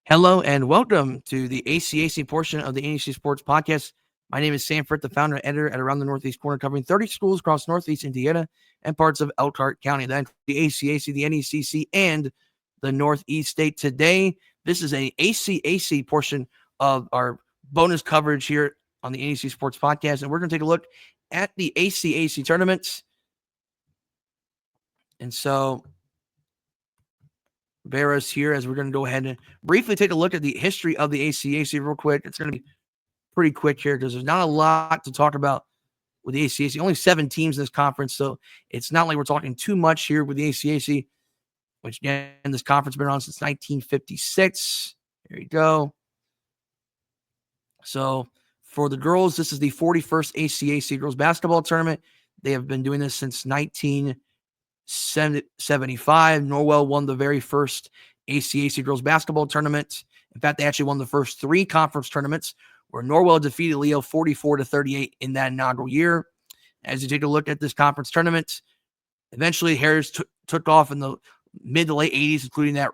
Hello and welcome to the ACAC portion of the NEC Sports Podcast. My name is Sam Fritt, the founder and editor at Around the Northeast Corner, covering 30 schools across Northeast Indiana and parts of Elkhart County. That's the ACAC, the NECC, and the Northeast State. Today, this is an ACAC portion of our bonus coverage here on the NEC Sports Podcast, and we're going to take a look at the ACAC tournaments. And so bear us here as we're going to go ahead and briefly take a look at the history of the ACAC real quick. It's going to be pretty quick here because there's not a lot to talk about with the ACAC. Only 7 teams in this conference, so it's not like we're talking too much here with the ACAC, which, again, this conference has been on since 1956. There you go. So for the girls, this is the 41st ACAC girls basketball tournament. They have been doing this since 1975. Norwell won the very first ACAC girls basketball tournament. In fact, they actually won the first 3 conference tournaments, where Norwell defeated Leo 44-38 in that inaugural year. As you take a look at this conference tournament, eventually Heritage took off in the mid to late 80s, including that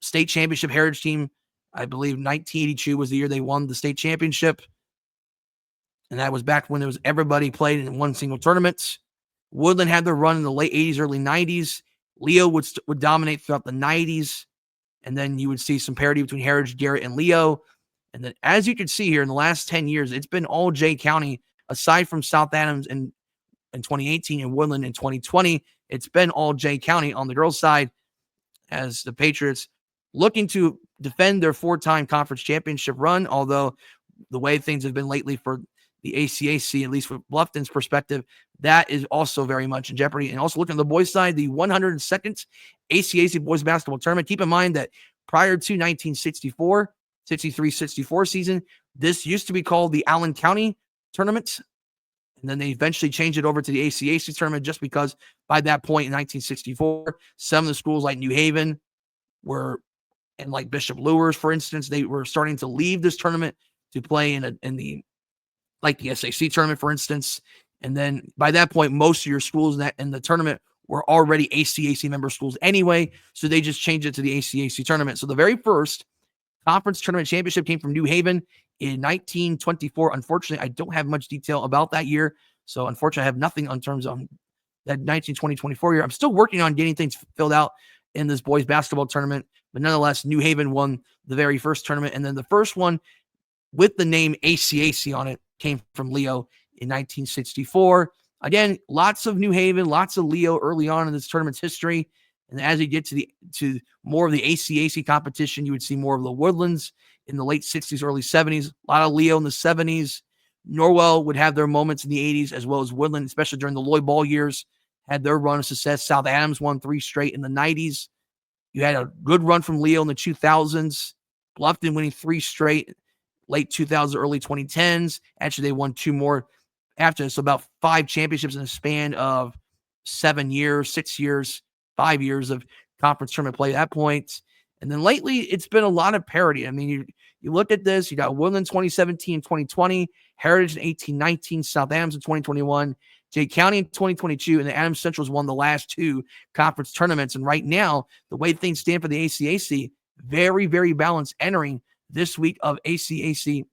state championship Heritage team. I believe 1982 was the year they won the state championship. And that was back when it was everybody played in one single tournament. Woodland had their run in the late 80s, early 90s. Leo would dominate throughout the 90s. And then you would see some parity between Heritage, Garrett, and Leo. And then, as you can see here, in the last 10 years, it's been all Jay County, aside from South Adams in 2018 and Woodland in 2020. It's been all Jay County on the girls' side, as the Patriots looking to defend their 4-time conference championship run, although the way things have been lately for the ACAC, at least from Bluffton's perspective, that is also very much in jeopardy. And also looking at the boys' side, the 102nd ACAC boys basketball tournament. Keep in mind that prior to 1964, 63-64 season, this used to be called the Allen County Tournament. And then they eventually changed it over to the ACAC tournament just because by that point in 1964, some of the schools like New Haven were, and like Bishop Lewis, for instance, they were starting to leave this tournament to play in the SAC tournament, for instance. And then by that point, most of your schools in the tournament were already ACAC member schools anyway, so they just changed it to the ACAC tournament. So the very first conference tournament championship came from New Haven in 1924. Unfortunately, I don't have much detail about that year, so unfortunately, I have nothing in terms of that 1920-24 year. I'm still working on getting things filled out in this boys basketball tournament, but nonetheless, New Haven won the very first tournament, and then the first one with the name ACAC on it came from Leo in 1964. Again, lots of New Haven, lots of Leo early on in this tournament's history. And as you get to more of the ACAC competition, you would see more of the Woodlands in the late 60s, early 70s. A lot of Leo in the 70s. Norwell would have their moments in the 80s, as well as Woodland, especially during the Lloyd Ball years, had their run of success. South Adams won 3 straight in the 90s. You had a good run from Leo in the 2000s. Bluffton winning 3 straight, late 2000s, early 2010s. Actually, they won 2 more after, so about 5 championships in a span of 7 years, 6 years, 5 years of conference tournament play at that point. And then lately, it's been a lot of parity. I mean, you look at this, you got Woodland 2017 and 2020, Heritage in 18-19, South Adams in 2021, Jay County in 2022, and the Adams Central's won the last 2 conference tournaments. And right now, the way things stand for the ACAC, very, very balanced entering this week of ACAC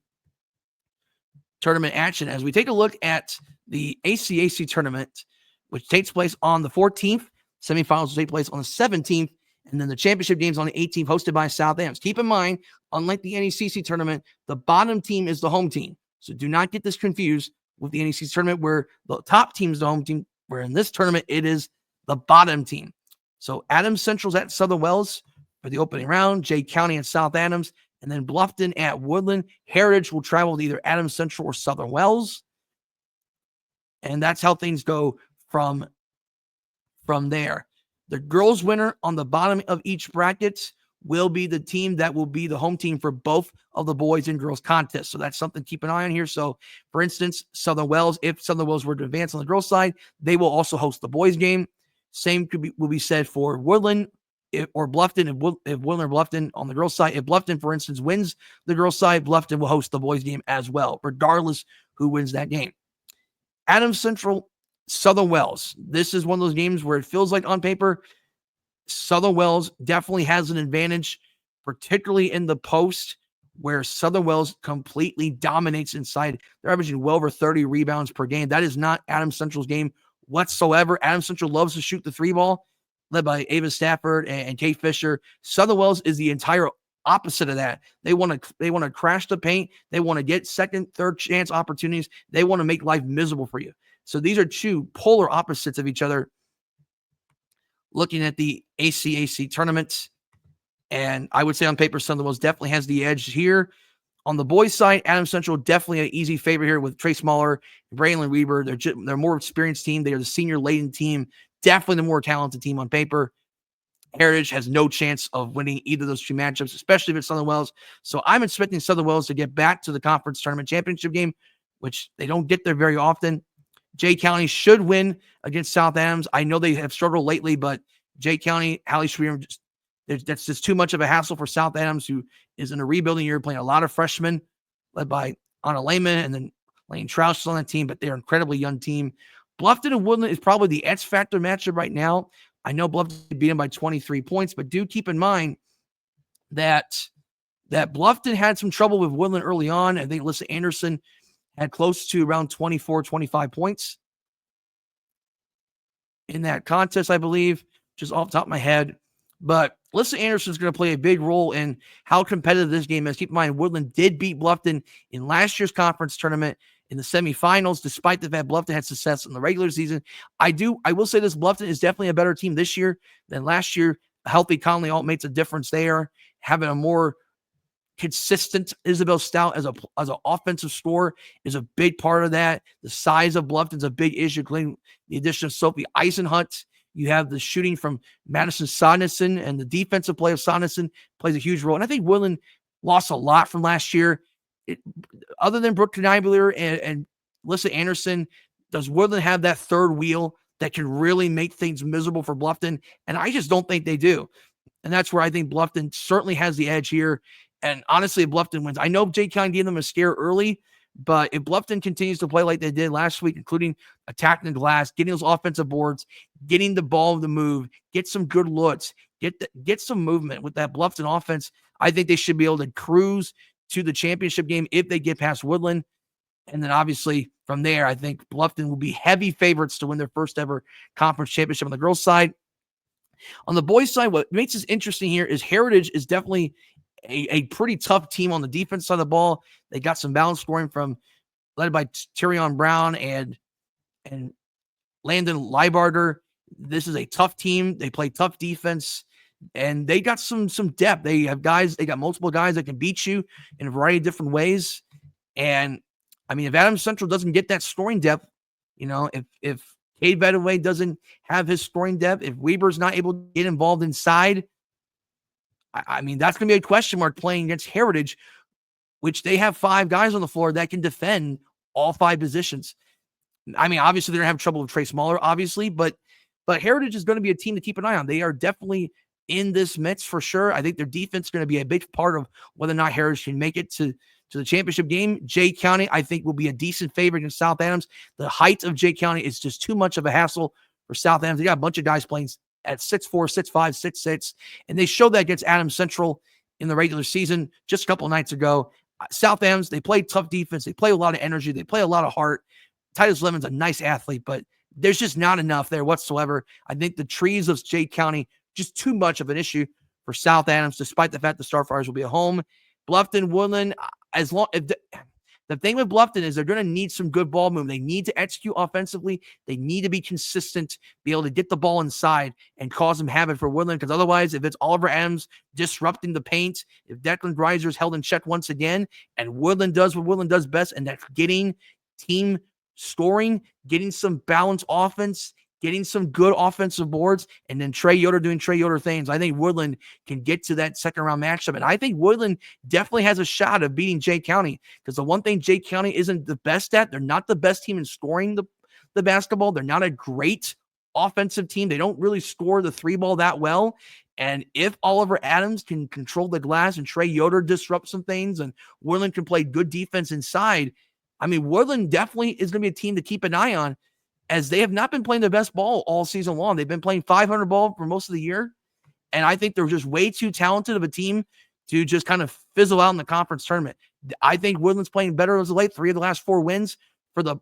tournament action. As we take a look at the ACAC tournament, which takes place on the 14th, semifinals will take place on the 17th, and then the championship games on the 18th, hosted by South Adams. Keep in mind, unlike the NECC tournament, the bottom team is the home team. So do not get this confused with the NECC tournament, where the top team is the home team, where in this tournament, it is the bottom team. So Adams Central's at Southern Wells for the opening round, Jay County at South Adams, and then Bluffton at Woodland. Heritage will travel to either Adams Central or Southern Wells. And that's how things go from there. The girls' winner on the bottom of each bracket will be the team that will be the home team for both of the boys and girls contests. So that's something to keep an eye on here. So, for instance, Southern Wells, if Southern Wells were to advance on the girls' side, they will also host the boys' game. Same will be said for Woodland or Bluffton. If Woodland or Bluffton on the girls' side, if Bluffton, for instance, wins the girls' side, Bluffton will host the boys' game as well, regardless who wins that game. Adams Central, Southern Wells. This is one of those games where it feels like on paper, Southern Wells definitely has an advantage particularly in the post, where Southern Wells completely dominates inside. They're averaging well over 30 rebounds per game. That is not Adams Central's game whatsoever. Adams Central loves to shoot the three ball, led by Ava Stafford and Kate Fisher. Southern Wells is the entire opposite of that. They want to crash the paint. They want to get second, third chance opportunities. They want to make life miserable for you. So these are two polar opposites of each other. Looking at the ACAC tournament, and I would say on paper, Southern Wells definitely has the edge here. On the boys' side, Adams Central definitely an easy favorite here with Trey Smaller, Braylon Weber. They're a more experienced team. They are the senior-laden team, definitely the more talented team on paper. Heritage has no chance of winning either of those two matchups, especially if it's Southern Wells. So I'm expecting Southern Wells to get back to the conference tournament championship game, which they don't get there very often. Jay County should win against South Adams. I know they have struggled lately, but Jay County, Hallie Schreer, that's just too much of a hassle for South Adams, who is in a rebuilding year, playing a lot of freshmen, led by Anna Lehman and then Lane Troush is on that team, but they're an incredibly young team. Bluffton and Woodland is probably the X factor matchup right now. I know Bluffton beat them by 23 points, but do keep in mind that Bluffton had some trouble with Woodland early on. I think Alyssa Anderson had close to around 24, 25 points in that contest, I believe, just off the top of my head. But Alyssa Anderson is going to play a big role in how competitive this game is. Keep in mind, Woodland did beat Bluffton in last year's conference tournament in the semifinals, despite the fact Bluffton had success in the regular season. I will say this, Bluffton is definitely a better team this year than last year. A healthy Conley Alt makes a difference there. Having a more consistent Isabel Stout as an offensive scorer is a big part of that. The size of Bluffton's a big issue, including the addition of Sophie Eisenhunt. You have the shooting from Madison Sonneson, and the defensive play of Sonneson plays a huge role. And I think Woodland lost a lot from last year. Other than Brooke Knibler and Alyssa Anderson, does Woodland have that third wheel that can really make things miserable for Bluffton? And I just don't think they do. And that's where I think Bluffton certainly has the edge here. And honestly, if Bluffton wins, I know Jay County gave them a scare early, but if Bluffton continues to play like they did last week, including attacking the glass, getting those offensive boards, getting the ball to move, get some good looks, get some movement with that Bluffton offense, I think they should be able to cruise to the championship game if they get past Woodland. And then obviously from there, I think Bluffton will be heavy favorites to win their first ever conference championship on the girls' side. On the boys' side, what makes this interesting here is Heritage is definitely a pretty tough team on the defense side of the ball. They got some balance scoring led by Tyrion Brown and Landon Leibarder. This is a tough team. They play tough defense, and they got some depth. They got multiple guys that can beat you in a variety of different ways. And I mean, if Adams Central doesn't get that scoring depth, if Cade Vedaway doesn't have his scoring depth, if Weber's not able to get involved inside, I mean, that's going to be a question mark playing against Heritage, which they have 5 guys on the floor that can defend all 5 positions. I mean, obviously, they're going to have trouble with Trey Smaller, obviously, but Heritage is going to be a team to keep an eye on. They are definitely in this mix for sure. I think their defense is going to be a big part of whether or not Heritage can make it to the championship game. Jay County, I think, will be a decent favorite against South Adams. The height of Jay County is just too much of a hassle for South Adams. They got a bunch of guys playing at 6'4", 6'5", 6'6", and they showed that against Adams Central in the regular season just a couple of nights ago. South Adams, they play tough defense. They play a lot of energy. They play a lot of heart. Titus Lemon's a nice athlete, but there's just not enough there whatsoever. I think the trees of Jay County, just too much of an issue for South Adams, despite the fact the Starfires will be at home. Bluffton, Woodland, the thing with Bluffton is they're going to need some good ball movement. They need to execute offensively. They need to be consistent, be able to get the ball inside and cause them havoc for Woodland, because otherwise, if it's Oliver Adams disrupting the paint, if Declan Greiser is held in check once again, and Woodland does what Woodland does best, and that's getting team scoring, getting some balanced offense, getting some good offensive boards, and then Trey Yoder doing Trey Yoder things, I think Woodland can get to that second round matchup. And I think Woodland definitely has a shot of beating Jay County, because the one thing Jay County isn't the best at, they're not the best team in scoring the basketball. They're not a great offensive team. They don't really score the 3-ball that well. And if Oliver Adams can control the glass and Trey Yoder disrupt some things and Woodland can play good defense inside, I mean, Woodland definitely is going to be a team to keep an eye on, as they have not been playing their best ball all season long. They've been playing 500 ball for most of the year, and I think they're just way too talented of a team to just kind of fizzle out in the conference tournament. I think Woodland's playing better as of late. 3 of the last 4 wins for the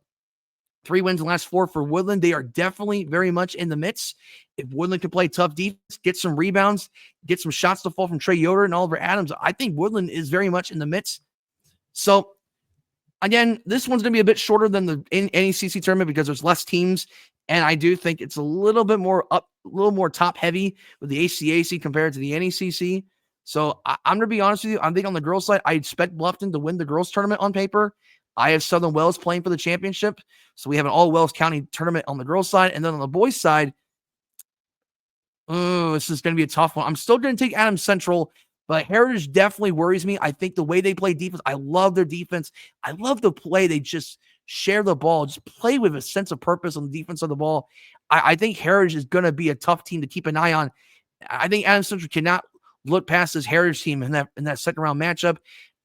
3 wins in the last 4 for Woodland. They are definitely very much in the midst. If Woodland can play tough defense, get some rebounds, get some shots to fall from Trey Yoder and Oliver Adams, I think Woodland is very much in the midst. So, again, this one's going to be a bit shorter than the NECC tournament because there's less teams, and I do think it's a little bit more top heavy with the ACAC compared to the NECC. So I'm going to be honest with you. I think on the girls' side, I expect Bluffton to win the girls' tournament on paper. I have Southern Wells playing for the championship. So we have an all-Wells County tournament on the girls' side. And then on the boys' side, this is going to be a tough one. I'm still going to take Adams Central, but Heritage definitely worries me. I think the way they play defense, I love their defense. I love the play. They just share the ball, just play with a sense of purpose on the defense of the ball. I think Heritage is going to be a tough team to keep an eye on. I think Adams Central cannot look past this Heritage team in that second round matchup.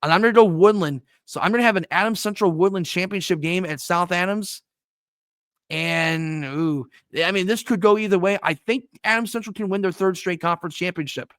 And I'm going to go Woodland. So I'm going to have an Adams Central Woodland championship game at South Adams. And, this could go either way. I think Adams Central can win their 3rd straight conference championship.